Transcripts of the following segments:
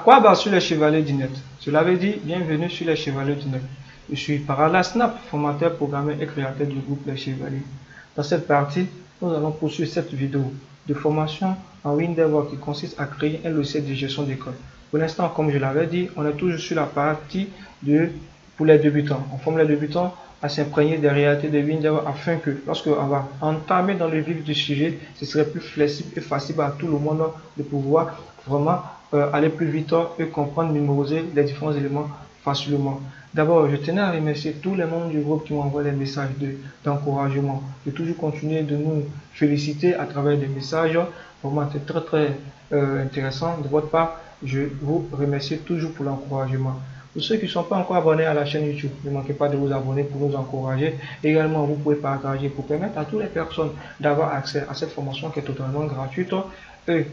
Quoi bas sur les chevaliers du net? Cela veut dire bienvenue sur les chevaliers du net. Je suis Parala Snap, formateur, programmeur et créateur du groupe Les Chevaliers. Dans cette partie, nous allons poursuivre cette vidéo de formation en Windows qui consiste à créer un logiciel de gestion d'école. Pour l'instant, comme je l'avais dit, on est toujours sur la partie pour les débutants. On forme les débutants à s'imprégner des réalités de Windows afin que lorsqu'on va entamer dans le vif du sujet, ce serait plus flexible et facile à tout le monde de pouvoir vraiment aller plus vite et comprendre, mémoriser les différents éléments facilement. D'abord, je tenais à remercier tous les membres du groupe qui m'ont envoyé des messages d'encouragement, de toujours continuer de nous féliciter à travers des messages. Vraiment, c'est très intéressant de votre part. Je vous remercie toujours pour l'encouragement. Pour ceux qui ne sont pas encore abonnés à la chaîne YouTube, ne manquez pas de vous abonner pour nous encourager. Également, vous pouvez partager pour permettre à toutes les personnes d'avoir accès à cette formation qui est totalement gratuite et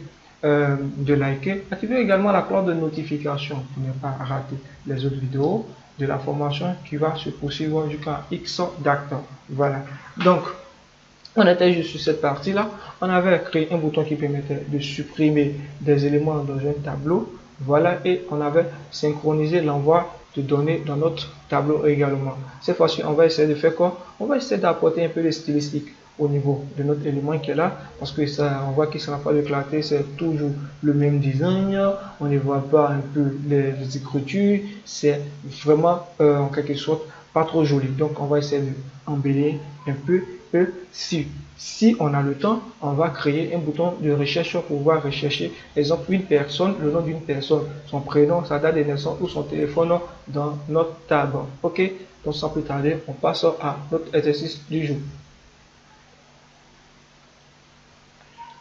de liker. Activez également la cloche de notification pour ne pas rater les autres vidéos de la formation qui va se poursuivre jusqu'à X date. Voilà. Donc, on était juste sur cette partie-là. On avait créé un bouton qui permettait de supprimer des éléments dans un tableau. Voilà, et on avait synchronisé l'envoi de données dans notre tableau également. Cette fois-ci, on va essayer de faire quoi? On va essayer d'apporter un peu de stylistique au niveau de notre élément qui est là, parce que ça, on voit qu'il ne sera pas de clarté, c'est toujours le même design, on ne voit pas un peu les écritures, c'est vraiment en quelque sorte pas trop joli. Donc on va essayer d'embellir un peu. Si on a le temps, on va créer un bouton de recherche pour pouvoir rechercher, exemple, une personne, le nom d'une personne, son prénom, sa date de naissance ou son téléphone dans notre table. Ok, donc sans plus tarder, on passe à notre exercice du jour.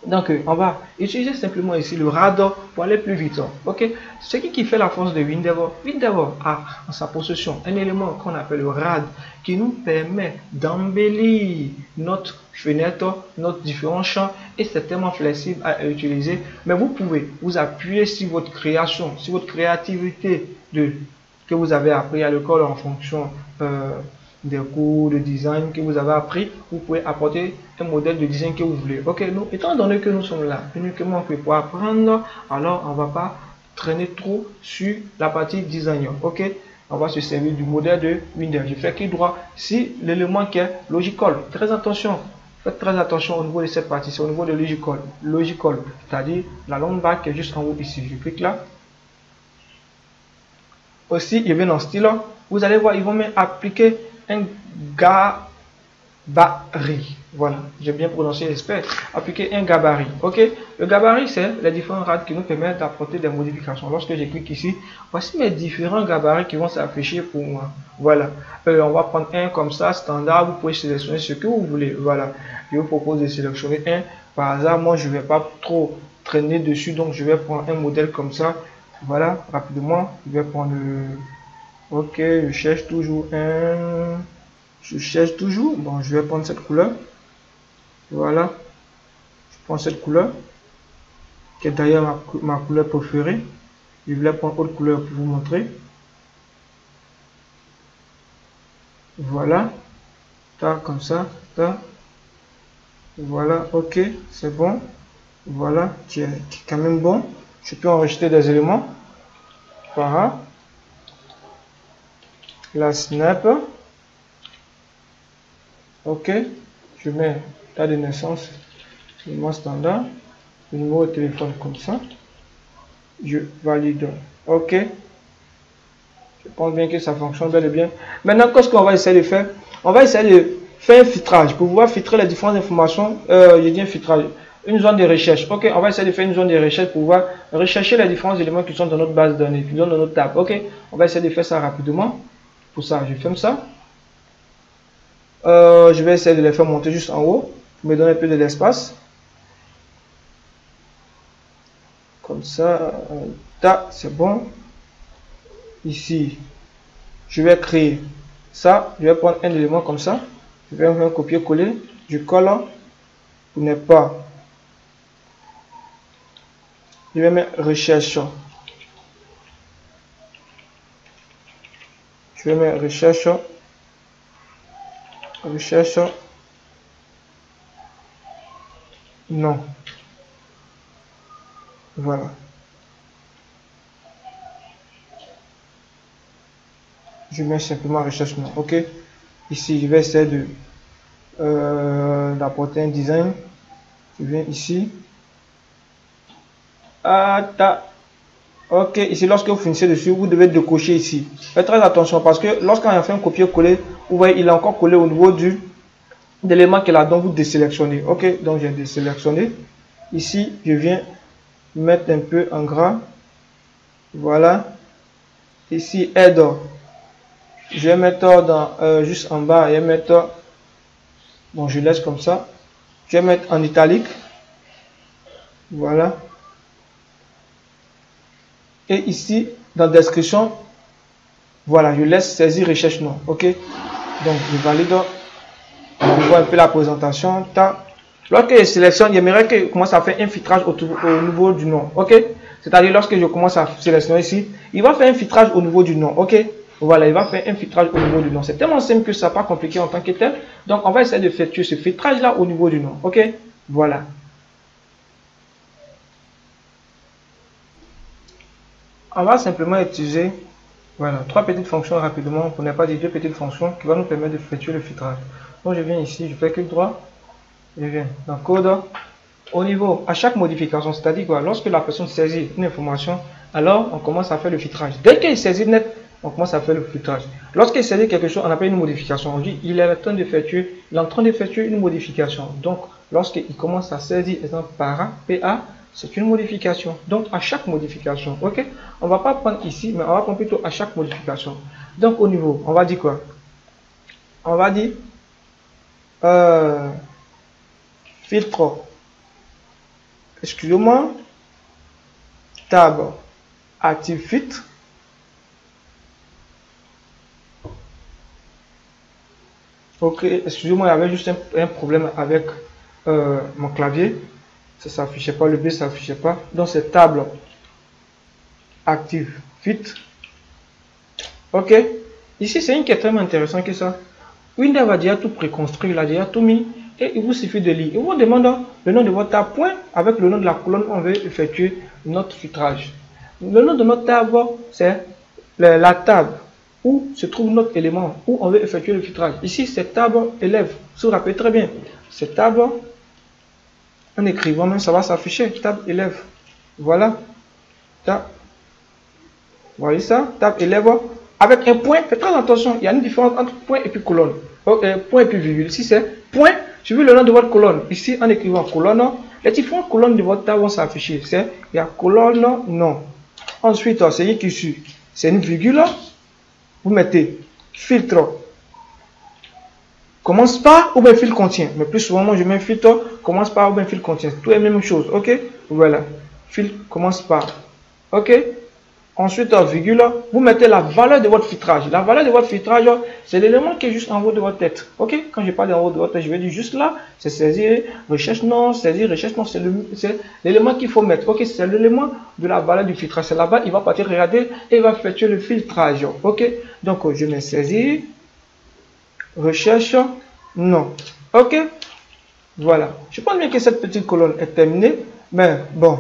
Donc, on va utiliser simplement ici le radar pour aller plus vite. Ok, ce qui fait la force de Windows. Windows a en sa possession un élément qu'on appelle le rad qui nous permet d'embellir notre fenêtre, notre différents champs, et c'est tellement flexible à utiliser. Mais vous pouvez vous appuyer sur votre création, sur votre créativité que vous avez appris à l'école en fonction des cours de design que vous avez appris. Vous pouvez apporter un modèle de design que vous voulez. Ok, nous, étant donné que nous sommes là uniquement que pour apprendre, alors on va pas traîner trop sur la partie design. Ok, on va se servir du modèle de Windows. Je fais clic droit si l'élément qui est logical. Très attention. Faites très attention au niveau de cette partie, c'est au niveau de logical. Logical, c'est-à-dire la longue barre qui est juste en haut ici. Je clique là. Aussi, je viens dans style. Vous allez voir, ils vont m'appliquer un gabarit. Voilà, j'ai bien prononcé, j'espère. Appliquer un gabarit. Ok, le gabarit, c'est les différents rades qui nous permettent d'apporter des modifications. Lorsque je clique ici, voici mes différents gabarits qui vont s'afficher pour moi. Voilà, on va prendre un comme ça, standard. Vous pouvez sélectionner ce que vous voulez. Voilà, je vous propose de sélectionner un. Par hasard, moi, je ne vais pas trop traîner dessus, donc je vais prendre un modèle comme ça. Voilà, rapidement, je vais prendre ok, je cherche toujours un. Je cherche toujours. Bon, je vais prendre cette couleur. Voilà. Je prends cette couleur. Qui est d'ailleurs ma couleur préférée. Je vais prendre autre couleur pour vous montrer. Voilà. Tac, comme ça. Tac. Voilà, ok, c'est bon. Voilà, qui est quand même bon. Je peux enregistrer des éléments. Voilà. La snap. Ok, je mets date de naissance, élément standard, le numéro de téléphone comme ça, je valide. Ok, je pense bien que ça fonctionne bel et bien. Maintenant, qu'est-ce qu'on va essayer de faire? On va essayer de faire un filtrage pour pouvoir filtrer les différentes informations. Je dis un filtrage, une zone de recherche. Ok, on va essayer de faire une zone de recherche pour pouvoir rechercher les différents éléments qui sont dans notre base de données, qui sont dans notre table. Ok, on va essayer de faire ça rapidement. Pour ça, je ferme ça. Je vais essayer de les faire monter juste en haut pour me donner un peu de l'espace. Comme ça, c'est bon. Ici, je vais créer ça. Je vais prendre un élément comme ça. Je vais faire un copier-coller. Je colle pour ne pas. Je vais mettre recherche. Je vais mettre recherche. Recherche. Non. Voilà. je mets simplement recherche nom. Ok. Ici, je vais essayer de d'apporter un design. Je viens ici. Ok, ici, lorsque vous finissez dessus, vous devez décocher ici. Faites très attention parce que lorsqu'on a fait un copier-coller, vous voyez, il est encore collé au niveau de l'élément qui est là, donc vous désélectionnez. Ok, donc j'ai désélectionné. Ici, je viens mettre un peu en gras. Voilà. Ici, aide. Je vais mettre dans, juste en bas, je vais mettre, bon, je laisse comme ça. Je vais mettre en italique. Voilà. Et ici, dans description, voilà, je laisse saisir recherche nom. Ok. Donc, je valide. On voit un peu la présentation. Lorsque je sélectionne, j'aimerais que je commence à faire un filtrage au niveau du nom. Ok. C'est-à-dire, lorsque je commence à sélectionner ici, il va faire un filtrage au niveau du nom. Ok. Voilà, il va faire un filtrage au niveau du nom. C'est tellement simple que ça n'est pas compliqué en tant que tel. Donc, on va essayer de effectuer ce filtrage-là au niveau du nom. Ok. Voilà. On va simplement utiliser, voilà, 3 petites fonctions rapidement, pour ne pas dire 2 petites fonctions qui vont nous permettre d'effectuer le filtrage. Donc, je viens ici, je fais clic droit, je viens dans code. Au niveau, à chaque modification, c'est-à-dire quoi, lorsque la personne saisit une information, alors on commence à faire le filtrage. Dès qu'il saisit net, on commence à faire le filtrage. Lorsqu'il saisit quelque chose, on appelle une modification. On dit il est en train d'effectuer une modification. Donc, lorsqu'il commence à saisir, exemple para, PA, c'est une modification. Donc, à chaque modification, ok, on va pas prendre ici, mais on va prendre plutôt à chaque modification. Donc, au niveau, on va dire quoi? On va dire filtre. Excusez-moi, tab active filtre. Ok, excusez-moi, il y avait juste un problème avec mon clavier. Ça ne s'affichait pas, le B ne s'affichait pas. Donc c'est table active filtre. Ok, ici c'est une qui est très intéressant que ça. Windows va déjà tout préconstruire, il a déjà tout mis. Et il vous suffit de lire. Il vous demande le nom de votre table, point, avec le nom de la colonne où on veut effectuer notre filtrage. Le nom de notre table, c'est la table où se trouve notre élément, où on veut effectuer le filtrage. Ici, c'est table élève. Si vous vous rappelez très bien, c'est table, en écrivant même, ça va s'afficher, table élève. Voilà. Vous voyez ça, table élève. Avec un point, faites très attention, il y a une différence entre point et puis colonne. Point et puis virgule. Ici, c'est point, suivez le nom de votre colonne. Ici, en écrivant colonne, les différentes colonnes de votre table vont s'afficher. Il y a colonne, non. Ensuite, c'est une qui suit. C'est une virgule. Vous mettez filtre. Commence par ou bien fil contient. Mais plus souvent, moi, je mets filtre. Commence par ou bien fil contient. Tout est la même chose. Ok. Voilà. Fil commence par. Ok. Ensuite, virgule, vous mettez la valeur de votre filtrage. La valeur de votre filtrage, c'est l'élément qui est juste en haut de votre tête. Ok? Quand je parle en haut de votre tête, je vais dire juste là, c'est saisir, recherche non, saisir, recherche non, c'est l'élément qu'il faut mettre. Ok? C'est l'élément de la valeur du filtrage. C'est là-bas, il va partir regarder et il va effectuer le filtrage. Ok? Donc, je mets saisir, recherche non. Ok? Voilà. Je pense bien que cette petite colonne est terminée. Mais bon.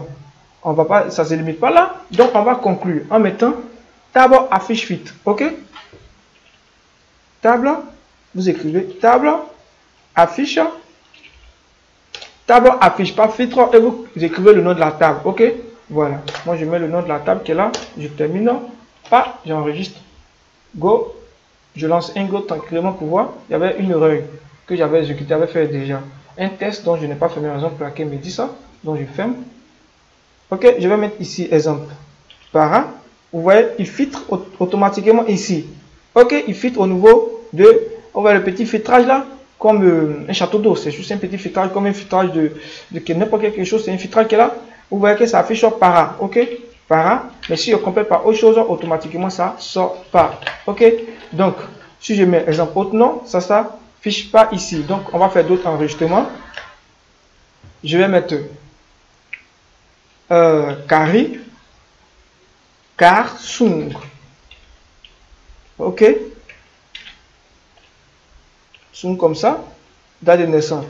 On va pas, ça ne se limite pas là. Donc, on va conclure en mettant table affiche fit. Ok? Table, vous écrivez table affiche. Table affiche, pas filtre. Et vous écrivez le nom de la table. Ok? Voilà. Moi, je mets le nom de la table qui est là. Je termine. Pas, j'enregistre. Go. Je lance un go tranquillement pour voir. Il y avait une erreur que j'avais exécutée, avait fait déjà. Un test dont je n'ai pas fait mes raisons pour laquelle il me dit ça. Donc, je ferme. Ok, je vais mettre ici exemple para. Vous voyez, il filtre automatiquement ici. Ok, il filtre au niveau de, on voit le petit filtrage là, comme un château d'eau. C'est juste un petit filtrage, comme un filtrage de n'importe quelque chose. C'est un filtrage qui est là. Vous voyez que ça affiche para. Ok, para. Mais si je complète par autre chose, automatiquement ça sort pas. Ok, donc si je mets exemple autre nom, ça s'affiche pas ici. Donc on va faire d'autres enregistrements. Je vais mettre Kari, Kar, Sung. Ok. Sung comme ça. Date de naissance.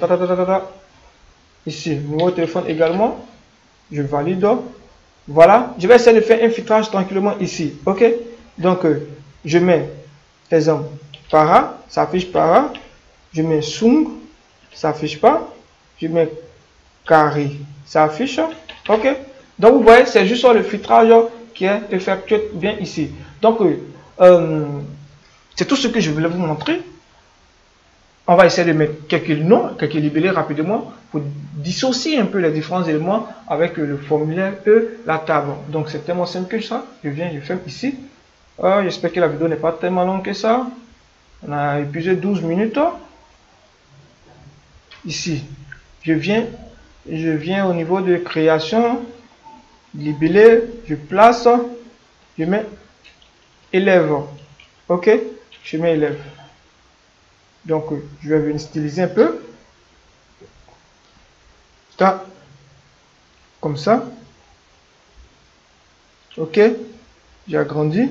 Ici, numéro de téléphone également. Je valide. Voilà. Je vais essayer de faire un filtrage tranquillement ici. Ok. Donc, je mets exemple, para, ça affiche para. Je mets sung, ça affiche pas. Je mets carré, ça affiche. Ok. Donc vous voyez, c'est juste le filtrage qui est effectué bien ici. Donc c'est tout ce que je voulais vous montrer. On va essayer de mettre quelques noms, quelques libellés rapidement pour dissocier un peu les différents éléments avec le formulaire et la table. Donc c'est tellement simple que ça. Je viens, je ferme ici. J'espère que la vidéo n'est pas tellement longue que ça. On a épuisé 12 minutes. Ici, je viens au niveau de création, libellé, je place, je mets élève. Ok, je mets élève. Donc, je vais venir styliser un peu. Ça, comme ça. Ok, j'ai agrandi.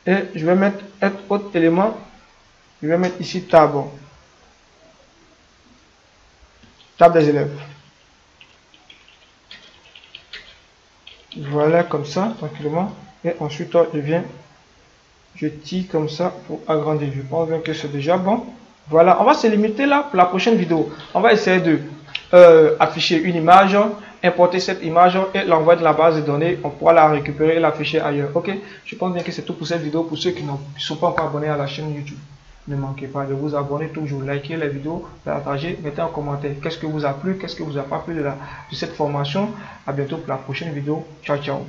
Et je vais mettre un autre élément. Je vais mettre ici table. Table des élèves. Voilà, comme ça, tranquillement. Et ensuite, je tire comme ça pour agrandir. Je pense bien que c'est déjà bon. Voilà, on va se limiter là pour la prochaine vidéo. On va essayer de afficher une image, importer cette image et l'envoyer de la base de données. On pourra la récupérer et l'afficher ailleurs. Ok, je pense bien que c'est tout pour cette vidéo. Pour ceux qui ne sont pas encore abonnés à la chaîne YouTube, ne manquez pas de vous abonner toujours, liker la vidéo, partager, mettez en commentaire qu'est-ce que vous a plu, qu'est-ce que vous a pas plu de cette formation. À bientôt pour la prochaine vidéo. Ciao, ciao.